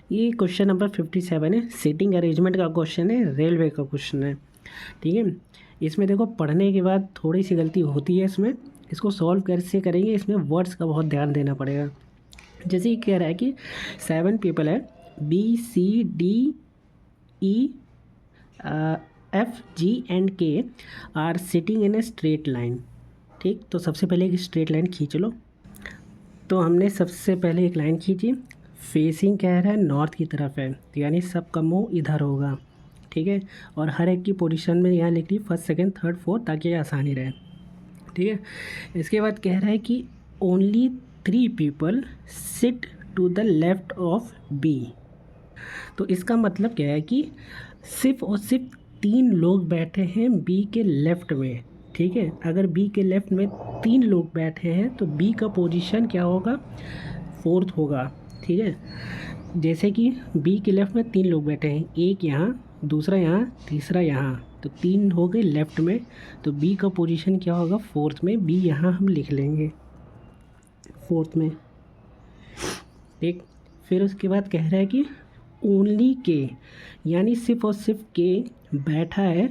ये question number 57 है, seating arrangement का क्वेश्चन है, रेलवे का क्वेश्चन है। ठीक है, इसमें देखो पढ़ने के बाद थोड़ी सी गलती होती है इसमें, इसको सॉल्व कैसे करेंगे, इसमें वर्ड्स का बहुत ध्यान देना पड़ेगा। जैसे ये कह रहा है कि 7 पीपल है, BCDEFG and K are sitting in a straight line. ठीक, तो सबसे पहले एक स्ट्रेट लाइन खींच लो। तो हमने सबसे पहले एक लाइन खींची, फेसिंग कह रहा है नॉर्थ की तरफ है, तो यानी सबका मुंह इधर होगा। ठीक है, और हर एक की पोजीशन में यहाँ लिख ली फर्स्ट सेकंड थर्ड फोर्थ, ताकि आसानी रहे। ठीक है, इसके बाद कह रहा है कि only 3 people sit to the left of B. तो इसका मतलब क्या है कि सिर्फ और सिर्फ 3 लोग बैठे हैं बी के लेफ़्ट में। ठीक है, अगर बी के लेफ़्ट में 3 लोग बैठे हैं तो बी का पोजीशन क्या होगा, फोर्थ होगा। ठीक है, जैसे कि बी के लेफ़्ट में 3 लोग बैठे हैं, एक यहाँ, दूसरा यहाँ, तीसरा यहाँ, तो 3 हो गए लेफ़्ट में, तो बी का पोजीशन क्या होगा, फोर्थ में। बी यहाँ हम लिख लेंगे फोर्थ में। ठीक, फिर उसके बाद कह रहा है कि ओनली के, यानी सिर्फ और सिर्फ के बैठा है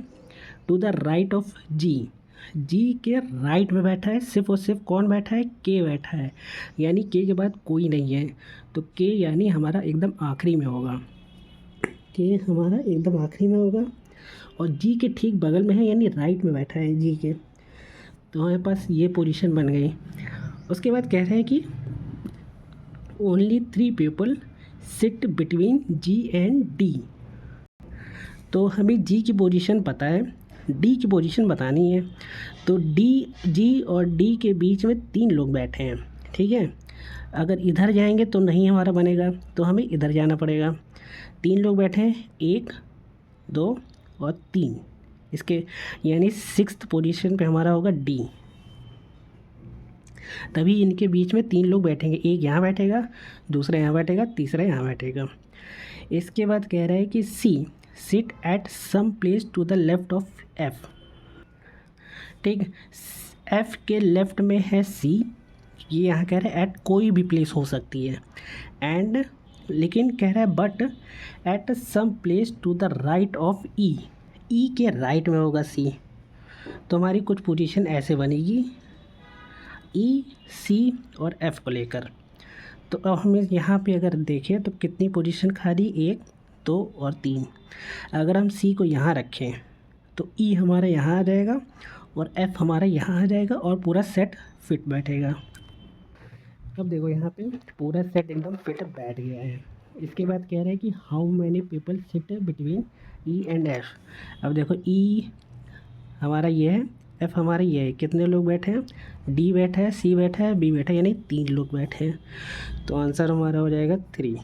टू द राइट ऑफ जी। जी के राइट में बैठा है, सिर्फ और सिर्फ कौन बैठा है, के बैठा है, यानी के के बाद कोई नहीं है, तो के यानी हमारा एकदम आखिरी में होगा। के हमारा एकदम आखिरी में होगा और जी के ठीक बगल में है, यानी राइट में बैठा है जी के। तो हमारे पास ये पोजीशन बन गई। उसके बाद कह रहे हैं कि only 3 people sit between ji and D. तो हमें जी की पोजीशन पता है, डी की पोजीशन बतानी है। तो जी और डी के बीच में 3 लोग बैठे हैं। ठीक है, अगर इधर जाएंगे तो नहीं हमारा बनेगा, तो हमें इधर जाना पड़ेगा। 3 लोग बैठे हैं, 1 2 और 3, इसके यानी 6th पोजीशन पे हमारा होगा डी। तभी इनके बीच में 3 लोग बैठेंगे, एक यहाँ बैठेगा, दूसरा यहाँ बैठेगा, तीसरा यहाँ बैठेगा। इसके बाद कह रहा है कि C sit at some place to the left of F. ठीक, एफ के लेफ्ट में है सी, ये यहाँ कह रहा है एट कोई भी प्लेस हो सकती है, एंड लेकिन कह रहा है but at some place to the right of E. E के राइट में होगा सी, तो हमारी कुछ पोजीशन ऐसे बनेगी ई सी और एफ़ को लेकर। तो अब हम यहाँ पे अगर देखें तो कितनी पोजीशन खाली, 1 2 और 3। अगर हम सी को यहाँ रखें तो ई हमारा यहाँ आ जाएगा और एफ़ हमारा यहाँ आ जाएगा और पूरा सेट फिट बैठेगा। अब देखो यहाँ पे पूरा सेट एकदम फिट बैठ गया है। इसके बाद कह रहा है कि how many people sit between E and F. अब देखो ई हमारा ये है, एफ हमारा ये है, कितने लोग बैठे हैं, डी बैठा है, सी बैठा है, बी बैठा है, यानी 3 लोग बैठे हैं। तो आंसर हमारा हो जाएगा 3।